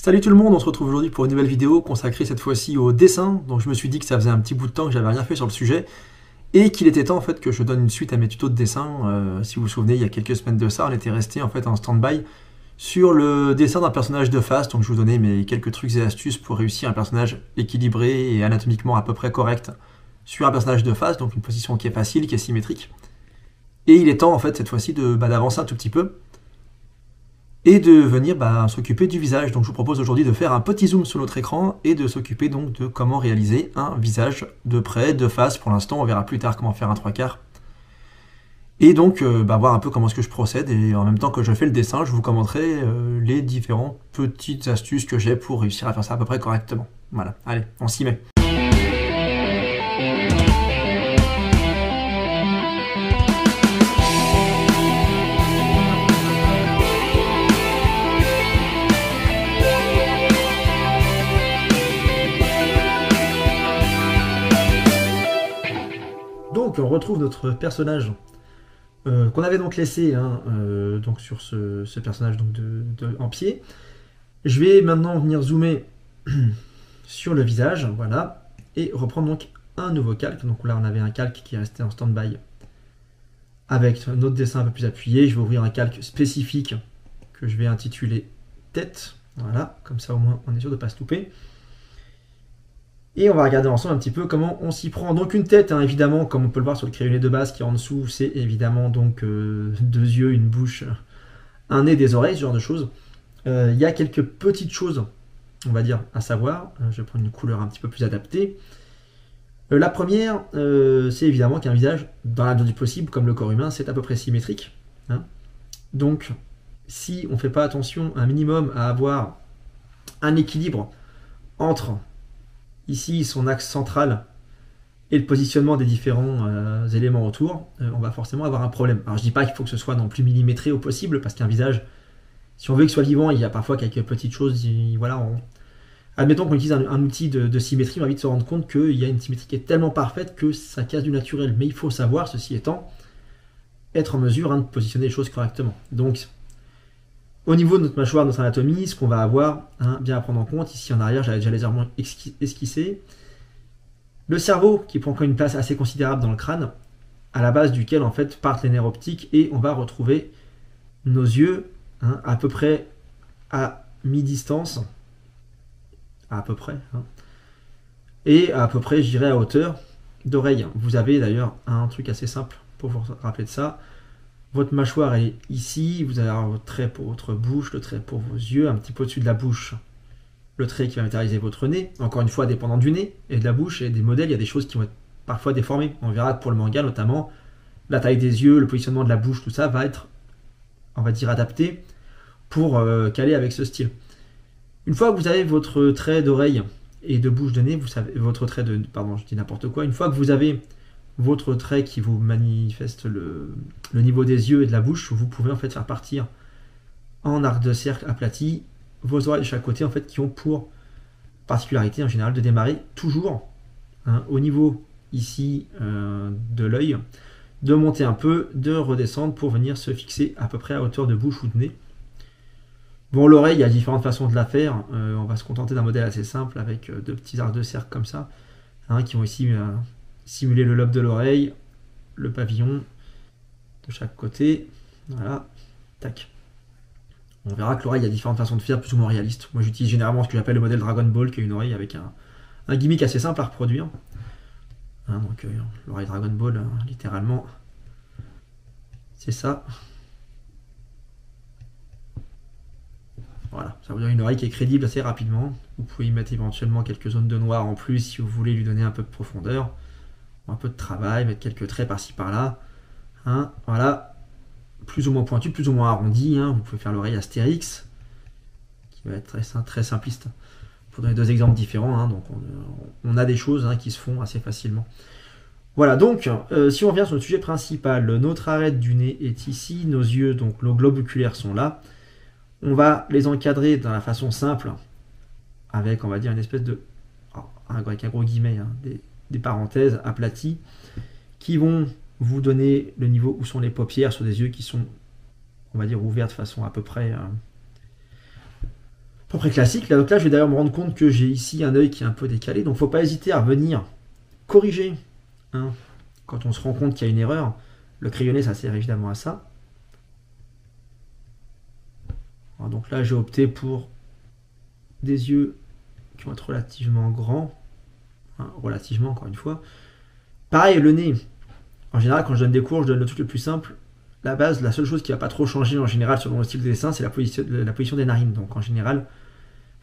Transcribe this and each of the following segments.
Salut tout le monde, on se retrouve aujourd'hui pour une nouvelle vidéo consacrée cette fois-ci au dessin. Donc je me suis dit que ça faisait un petit bout de temps que j'avais rien fait sur le sujet et qu'il était temps en fait que je donne une suite à mes tutos de dessin. Si vous vous souvenez, il y a quelques semaines de ça, on était resté en fait en stand-by sur le dessin d'un personnage de face. Donc je vous donnais mes quelques trucs et astuces pour réussir un personnage équilibré et anatomiquement à peu près correct sur un personnage de face, donc une position qui est facile, qui est symétrique. Et il est temps en fait cette fois-ci d'avancer un tout petit peu et de venir s'occuper du visage. Donc je vous propose aujourd'hui de faire un petit zoom sur notre écran et de s'occuper donc de comment réaliser un visage de près, de face. Pour l'instant, on verra plus tard comment faire un 3/4. Et donc voir un peu comment est-ce que je procède, et en même temps que je fais le dessin, je vous commenterai les différentes petites astuces que j'ai pour réussir à faire ça à peu près correctement. Voilà, allez, on s'y met. Donc on retrouve notre personnage qu'on avait donc laissé donc sur ce personnage donc en pied. Je vais maintenant venir zoomer sur le visage, voilà, et reprendre donc un nouveau calque. Donc là on avait un calque qui est resté en stand-by avec un autre dessin un peu plus appuyé. Je vais ouvrir un calque spécifique que je vais intituler tête, voilà, comme ça au moins on est sûr de ne pas se louper. Et on va regarder ensemble un petit peu comment on s'y prend. Donc une tête, évidemment, comme on peut le voir sur le crayonné de base qui est en dessous, c'est évidemment donc deux yeux, une bouche, un nez, des oreilles, ce genre de choses. Il y a quelques petites choses, on va dire, à savoir. Je vais prendre une couleur un petit peu plus adaptée. La première, c'est évidemment qu'un visage, dans la mesure du possible, comme le corps humain, c'est à peu près symétrique. Donc, si on ne fait pas attention un minimum à avoir un équilibre entre ici son axe central et le positionnement des différents éléments autour, on va forcément avoir un problème. Alors je dis pas qu'il faut que ce soit non plus millimétré au possible, parce qu'un visage, si on veut qu'il soit vivant, il y a parfois quelques petites choses, voilà, admettons qu'on utilise un outil de symétrie, on va vite se rendre compte qu'il y a une symétrie qui est tellement parfaite que ça casse du naturel. Mais il faut savoir, ceci étant, être en mesure de positionner les choses correctement. Donc au niveau de notre mâchoire, de notre anatomie, ce qu'on va avoir bien à prendre en compte, ici en arrière, j'avais déjà légèrement esquissé, le cerveau qui prend quand même une place assez considérable dans le crâne, à la base duquel en fait partent les nerfs optiques, et on va retrouver nos yeux à peu près à mi-distance, à peu près, et à peu près, je dirais, à hauteur d'oreille. Vous avez d'ailleurs un truc assez simple pour vous rappeler de ça. Votre mâchoire est ici, vous avez votre trait pour votre bouche, le trait pour vos yeux, un petit peu au-dessus de la bouche, le trait qui va matérialiser votre nez. Encore une fois, dépendant du nez et de la bouche et des modèles, il y a des choses qui vont être parfois déformées. On verra que pour le manga notamment, la taille des yeux, le positionnement de la bouche, tout ça va être, on va dire, adapté pour caler avec ce style. Une fois que vous avez votre trait d'oreille et de bouche de nez, vous savez, votre trait de, pardon, je dis n'importe quoi, une fois que vous avez votre trait qui vous manifeste le niveau des yeux et de la bouche, vous pouvez en fait faire partir en arc de cercle aplati vos oreilles de chaque côté, en fait, qui ont pour particularité en général de démarrer toujours au niveau ici de l'œil, de monter un peu, de redescendre pour venir se fixer à peu près à hauteur de bouche ou de nez. Bon, l'oreille, il y a différentes façons de la faire. On va se contenter d'un modèle assez simple avec deux petits arcs de cercle comme ça, qui vont ici simuler le lobe de l'oreille, le pavillon de chaque côté. Voilà, tac. On verra que l'oreille, il y a différentes façons de faire, plus ou moins réalistes. Moi, j'utilise généralement ce que j'appelle le modèle Dragon Ball, qui est une oreille avec un gimmick assez simple à reproduire. Donc, l'oreille Dragon Ball, littéralement, c'est ça. Voilà, ça vous donne une oreille qui est crédible assez rapidement. Vous pouvez y mettre éventuellement quelques zones de noir en plus si vous voulez lui donner un peu de profondeur, un peu de travail, mettre quelques traits par-ci par-là. Voilà, plus ou moins pointu, plus ou moins arrondi. Vous pouvez faire l'oreille Astérix, qui va être très simpliste. Pour donner deux exemples différents, donc on a des choses qui se font assez facilement. Voilà, donc si on revient sur le sujet principal, notre arête du nez est ici, nos yeux, donc nos globes oculaires sont là. On va les encadrer dans la façon simple, avec, on va dire, une espèce de, avec un gros guillemet, des parenthèses aplaties, qui vont vous donner le niveau où sont les paupières sur des yeux qui sont, on va dire, ouverts de façon à peu près peu près classique. Là, donc là, je vais d'ailleurs me rendre compte que j'ai ici un œil qui est un peu décalé. Donc, faut pas hésiter à venir corriger. Hein, quand on se rend compte qu'il y a une erreur. Le crayonné, ça sert évidemment à ça. Alors, donc là, j'ai opté pour des yeux qui vont être relativement grands. Hein, relativement, encore une fois. Pareil, le nez. En général, quand je donne des cours, je donne le truc le plus simple. La base, la seule chose qui va pas trop changer en général selon le style de dessin, c'est la position des narines. Donc en général,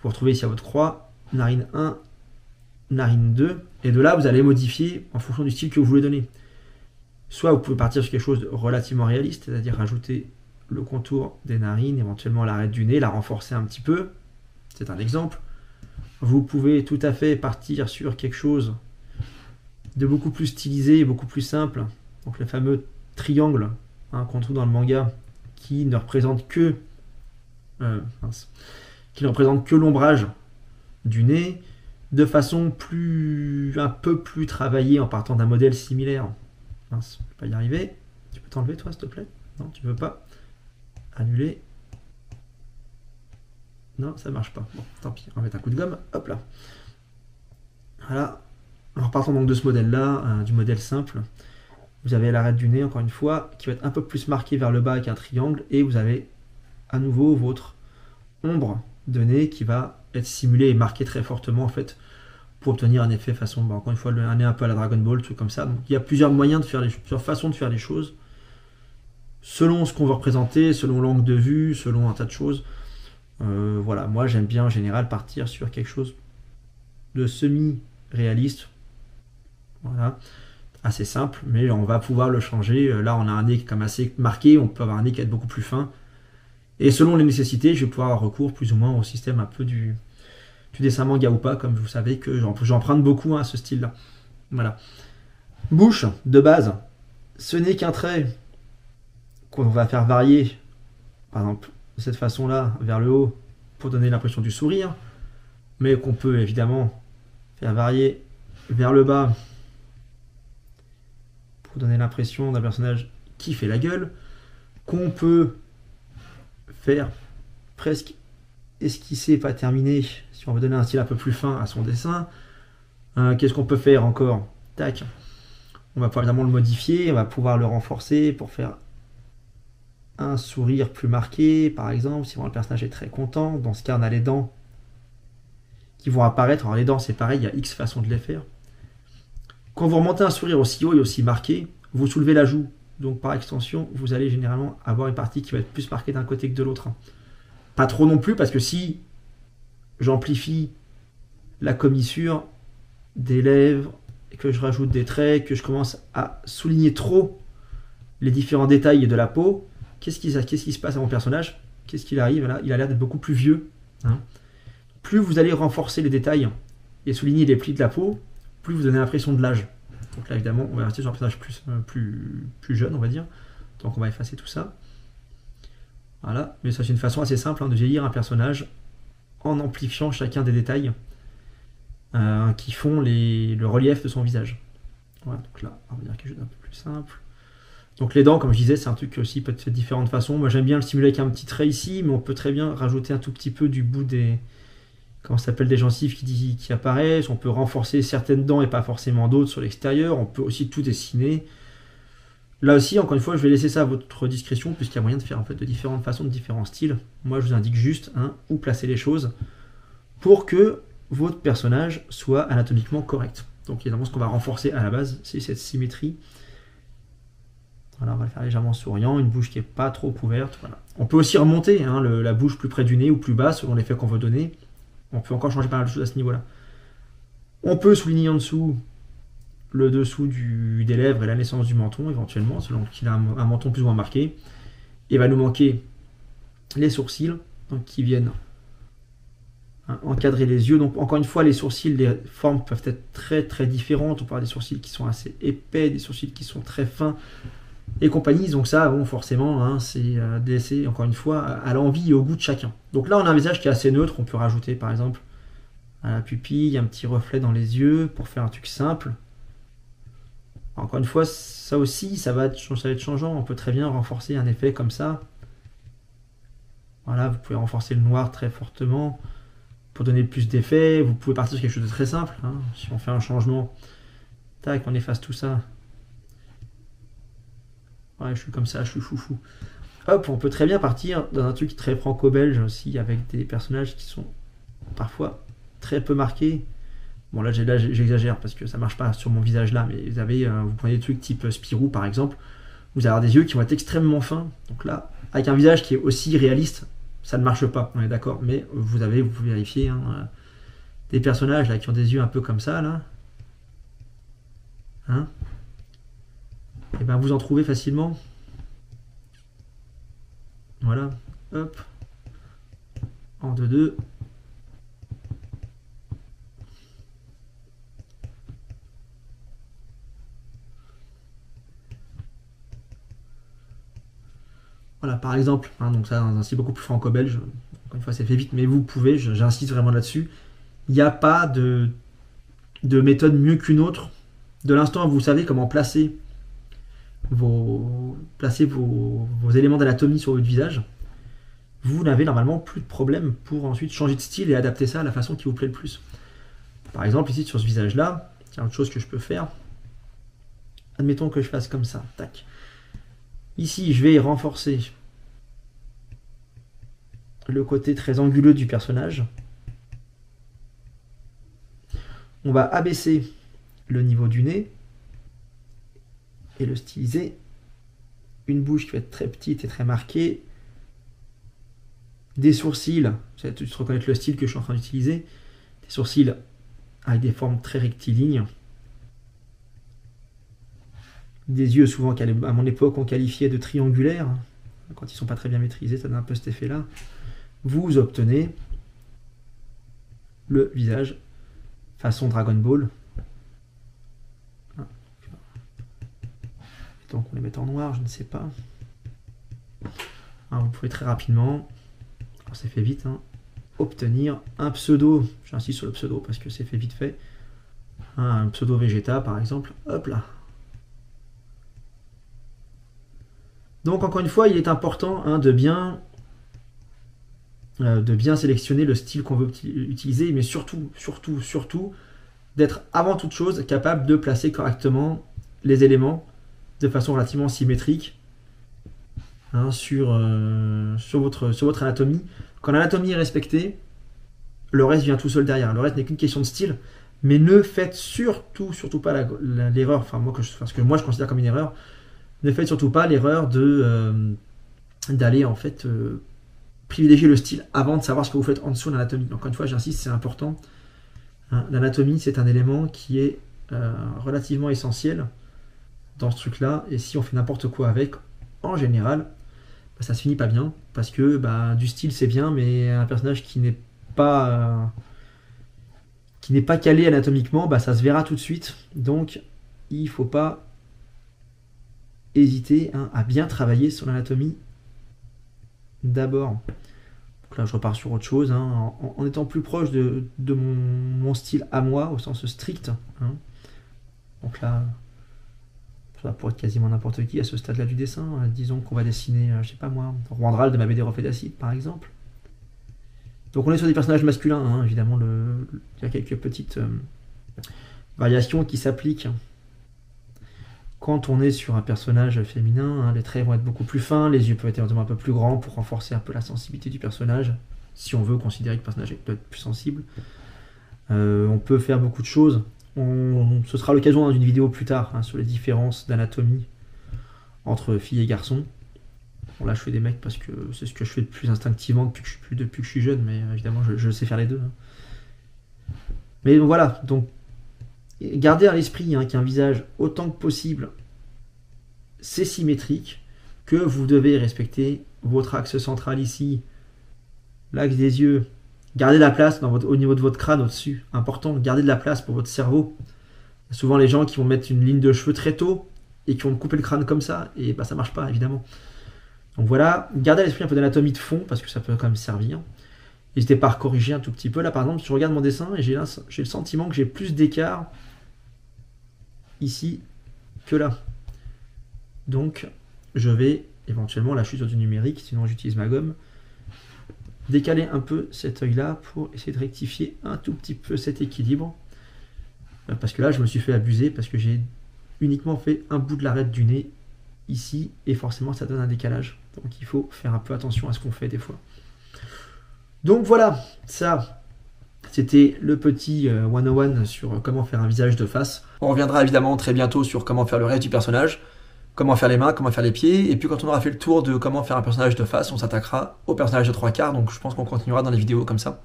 vous retrouvez ici à votre croix, narine 1, narine 2, et de là, vous allez modifier en fonction du style que vous voulez donner. Soit vous pouvez partir sur quelque chose de relativement réaliste, c'est-à-dire rajouter le contour des narines, éventuellement l'arête du nez, la renforcer un petit peu. C'est un exemple. Vous pouvez tout à fait partir sur quelque chose de beaucoup plus stylisé, beaucoup plus simple. Donc le fameux triangle qu'on trouve dans le manga qui ne représente que l'ombrage du nez de façon un peu plus travaillée en partant d'un modèle similaire. Mince, je ne vais pas y arriver. Tu peux t'enlever toi s'il te plaît? Non, tu ne veux pas. Annuler. Non, ça marche pas. Bon, tant pis, on va mettre un coup de gomme. Hop là. Voilà. En repartant donc de ce modèle-là, du modèle simple, vous avez l'arête du nez, encore une fois, qui va être un peu plus marquée vers le bas avec un triangle, et vous avez à nouveau votre ombre de nez qui va être simulée et marquée très fortement, en fait, pour obtenir un effet façon, encore une fois, un nez un peu à la Dragon Ball, truc comme ça. Donc il y a plusieurs moyens de faire plusieurs façons de faire les choses, selon ce qu'on veut représenter, selon l'angle de vue, selon un tas de choses. Voilà, moi j'aime bien en général partir sur quelque chose de semi-réaliste. Voilà, assez simple, mais on va pouvoir le changer. Là, on a un nez comme assez marqué, on peut avoir un nez qui est beaucoup plus fin. Et selon les nécessités, je vais pouvoir avoir recours plus ou moins au système un peu du dessin manga ou pas, comme vous savez que j'emprunte beaucoup à ce style-là. Voilà. Bouche, de base, ce n'est qu'un trait qu'on va faire varier, par exemple, de cette façon-là, vers le haut, pour donner l'impression du sourire, mais qu'on peut évidemment faire varier vers le bas, pour donner l'impression d'un personnage qui fait la gueule, qu'on peut faire presque esquisser, pas terminer, si on veut donner un style un peu plus fin à son dessin. Qu'est-ce qu'on peut faire encore? Tac. On va pouvoir évidemment le modifier, on va pouvoir le renforcer pour faire un sourire plus marqué, par exemple, si le personnage est très content. Dans ce cas, on a les dents qui vont apparaître. Alors les dents, c'est pareil, il y a X façons de les faire. Quand vous remontez un sourire aussi haut et aussi marqué, vous soulevez la joue. Donc par extension, vous allez généralement avoir une partie qui va être plus marquée d'un côté que de l'autre. Pas trop non plus, parce que si j'amplifie la commissure des lèvres, et que je rajoute des traits, que je commence à souligner trop les différents détails de la peau, qu'est-ce qui se passe à mon personnage? Qu'est-ce qu'il arrive là? Il a l'air d'être beaucoup plus vieux. Plus vous allez renforcer les détails et souligner les plis de la peau, plus vous donnez l'impression de l'âge. Donc là, évidemment, on va rester sur un personnage plus jeune, on va dire. Donc on va effacer tout ça. Voilà, mais ça c'est une façon assez simple de vieillir un personnage en amplifiant chacun des détails qui font le relief de son visage. Voilà, donc là, on va dire quelque chose d'un peu plus simple. Donc les dents, comme je disais, c'est un truc qui aussi peut être fait de différentes façons. Moi j'aime bien le simuler avec un petit trait ici, mais on peut très bien rajouter un tout petit peu du bout des... Comment ça s'appelle, des gencives qui apparaissent. On peut renforcer certaines dents et pas forcément d'autres sur l'extérieur. On peut aussi tout dessiner. Là aussi, encore une fois, je vais laisser ça à votre discrétion, puisqu'il y a moyen de faire en fait de différentes façons, de différents styles. Moi, je vous indique juste où placer les choses pour que votre personnage soit anatomiquement correct. Donc, évidemment, ce qu'on va renforcer à la base, c'est cette symétrie. Voilà, on va le faire légèrement souriant, une bouche qui n'est pas trop ouverte. Voilà. On peut aussi remonter la bouche plus près du nez ou plus bas, selon l'effet qu'on veut donner. On peut encore changer pas mal de choses à ce niveau-là. On peut souligner en dessous le dessous des lèvres et la naissance du menton, éventuellement, selon qu'il a un menton plus ou moins marqué. Il va nous manquer les sourcils, donc, qui viennent encadrer les yeux. Donc, encore une fois, les sourcils, les formes peuvent être très très différentes. On peut avoir des sourcils qui sont assez épais, des sourcils qui sont très fins, et compagnie. Donc ça, bon, forcément, c'est laissé, encore une fois, à l'envie et au goût de chacun. Donc là, on a un visage qui est assez neutre. On peut rajouter, par exemple, à la pupille, un petit reflet dans les yeux pour faire un truc simple. Encore une fois, ça aussi, ça va être changeant. On peut très bien renforcer un effet comme ça. Voilà, vous pouvez renforcer le noir très fortement. pour donner plus d'effet. Vous pouvez partir sur quelque chose de très simple. Hein. Si on fait un changement, tac, on efface tout ça. Ouais, je suis comme ça, je suis foufou. Hop, on peut très bien partir dans un truc très franco-belge aussi, avec des personnages qui sont parfois très peu marqués. Bon, là j'exagère parce que ça marche pas sur mon visage là, mais vous prenez des trucs type Spirou par exemple, vous allez avoir des yeux qui vont être extrêmement fins. Donc là, avec un visage qui est aussi réaliste, ça ne marche pas, on est d'accord. Mais vous pouvez vérifier, hein, des personnages là qui ont des yeux un peu comme ça là. Hein, et ben vous en trouvez facilement. Voilà, hop, en 2-2. Voilà, par exemple, hein, donc ça, dans un style beaucoup plus franco-belge, encore une fois, c'est fait vite, mais vous pouvez, j'insiste vraiment là-dessus, il n'y a pas de méthode mieux qu'une autre. De l'instant où vous savez comment placer vos éléments d'anatomie sur votre visage, vous n'avez normalement plus de problème pour ensuite changer de style et adapter ça à la façon qui vous plaît le plus. Par exemple, ici, sur ce visage-là, il y a autre chose que je peux faire. Admettons que je fasse comme ça, tac. Ici, je vais renforcer le côté très anguleux du personnage. On va abaisser le niveau du nez et le styliser. Une bouche qui va être très petite et très marquée. Des sourcils, vous allez tout de suite reconnaître le style que je suis en train d'utiliser. Des sourcils avec des formes très rectilignes. Des yeux souvent à mon époque on qualifiait de triangulaires. Quand ils ne sont pas très bien maîtrisés, ça donne un peu cet effet-là. Vous obtenez le visage façon Dragon Ball. Donc on les met en noir, je ne sais pas. Alors, vous pouvez très rapidement, c'est fait vite, hein, obtenir un pseudo. J'insiste sur le pseudo parce que c'est fait vite fait. Un pseudo Vegeta par exemple. Hop là. Donc encore une fois, il est important, hein, de bien sélectionner le style qu'on veut utiliser, mais surtout d'être avant toute chose capable de placer correctement les éléments de façon relativement symétrique, hein, sur votre anatomie. Quand l'anatomie est respectée, le reste vient tout seul derrière. Le reste n'est qu'une question de style, mais ne faites surtout pas l'erreur, enfin ce que moi je considère comme une erreur, ne faites surtout pas l'erreur d'aller en fait privilégier le style avant de savoir ce que vous faites en dessous de l'anatomie. Encore une fois, j'insiste, c'est important. Hein, l'anatomie, c'est un élément qui est relativement essentiel dans ce truc-là, et si on fait n'importe quoi avec, en général, ça se finit pas bien, parce que du style c'est bien, mais un personnage qui n'est pas calé anatomiquement, ça se verra tout de suite. Donc, il faut pas hésiter, hein, à bien travailler sur l'anatomie d'abord. Donc là, je repars sur autre chose, hein, en étant plus proche de mon style à moi, au sens strict. Hein. Donc là, ça pourrait être quasiment n'importe qui à ce stade-là du dessin. Disons qu'on va dessiner, je sais pas moi, Randral de ma BD Reflet d'acide, par exemple. Donc on est sur des personnages masculins, hein, évidemment, il y a quelques petites variations qui s'appliquent quand on est sur un personnage féminin. Hein. Les traits vont être beaucoup plus fins, les yeux peuvent être éventuellement un peu plus grands pour renforcer un peu la sensibilité du personnage, si on veut considérer que le personnage doit être plus sensible. On peut faire beaucoup de choses. Ce sera l'occasion dans une vidéo plus tard, hein, sur les différences d'anatomie entre filles et garçons. Bon, là je fais des mecs parce que c'est ce que je fais le plus instinctivement depuis que je suis jeune, mais évidemment je sais faire les deux. Hein. Mais voilà, donc gardez à l'esprit, hein, qu'un visage autant que possible c'est symétrique, que vous devez respecter votre axe central ici, l'axe des yeux. Gardez de la place au niveau de votre crâne au-dessus. Important, gardez de la place pour votre cerveau. Il y a souvent les gens qui vont mettre une ligne de cheveux très tôt et qui vont couper le crâne comme ça, et ça marche pas, évidemment. Donc voilà, gardez à l'esprit un peu d'anatomie de fond, parce que ça peut quand même servir. N'hésitez pas à corriger un tout petit peu. Là, par exemple, je regarde mon dessin et j'ai le sentiment que j'ai plus d'écart ici que là. Donc, je vais éventuellement, là je suis sur du numérique, sinon j'utilise ma gomme. décaler un peu cet œil-là pour essayer de rectifier un tout petit peu cet équilibre. Parce que là, je me suis fait abuser parce que j'ai uniquement fait un bout de l'arête du nez ici et forcément ça donne un décalage. Donc il faut faire un peu attention à ce qu'on fait des fois. Donc voilà, ça c'était le petit 101 sur comment faire un visage de face. On reviendra évidemment très bientôt sur comment faire le reste du personnage, comment faire les mains, comment faire les pieds, et puis quand on aura fait le tour de comment faire un personnage de face, on s'attaquera au personnage de 3/4, donc je pense qu'on continuera dans les vidéos comme ça.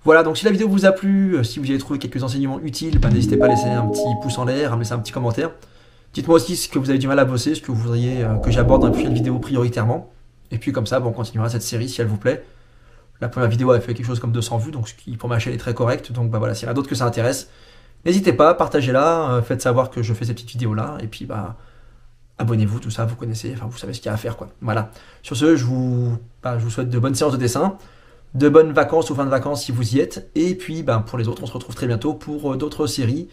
Voilà, donc si la vidéo vous a plu, si vous avez trouvé quelques enseignements utiles, n'hésitez pas à laisser un petit pouce en l'air, à me laisser un petit commentaire. Dites-moi aussi ce que vous avez du mal à bosser, ce que vous voudriez que j'aborde dans une prochaine vidéo prioritairement. Et puis comme ça, on continuera cette série si elle vous plaît. La première vidéo a fait quelque chose comme 200 vues, donc ce qui pour ma chaîne est très correct. Donc voilà, s'il y en a d'autres que ça intéresse, n'hésitez pas, partagez-la, faites savoir que je fais ces petites vidéos-là, et puis abonnez-vous, tout ça, vous connaissez, enfin vous savez ce qu'il y a à faire, quoi. Voilà. Sur ce, je vous souhaite de bonnes séances de dessin, de bonnes vacances ou fin de vacances si vous y êtes, et puis pour les autres, on se retrouve très bientôt pour d'autres séries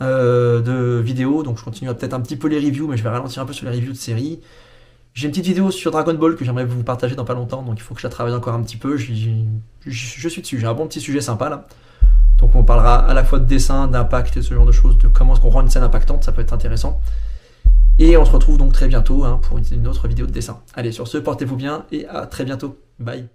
de vidéos. Donc je continuerai peut-être un petit peu les reviews, mais je vais ralentir un peu sur les reviews de séries. J'ai une petite vidéo sur Dragon Ball que j'aimerais vous partager dans pas longtemps, donc il faut que je la travaille encore un petit peu. Je suis dessus, j'ai un bon petit sujet sympa là. Donc on parlera à la fois de dessin, d'impact et de ce genre de choses, de comment est-ce qu'on rend une scène impactante, ça peut être intéressant. Et on se retrouve donc très bientôt pour une autre vidéo de dessin. Allez, sur ce, portez-vous bien et à très bientôt. Bye.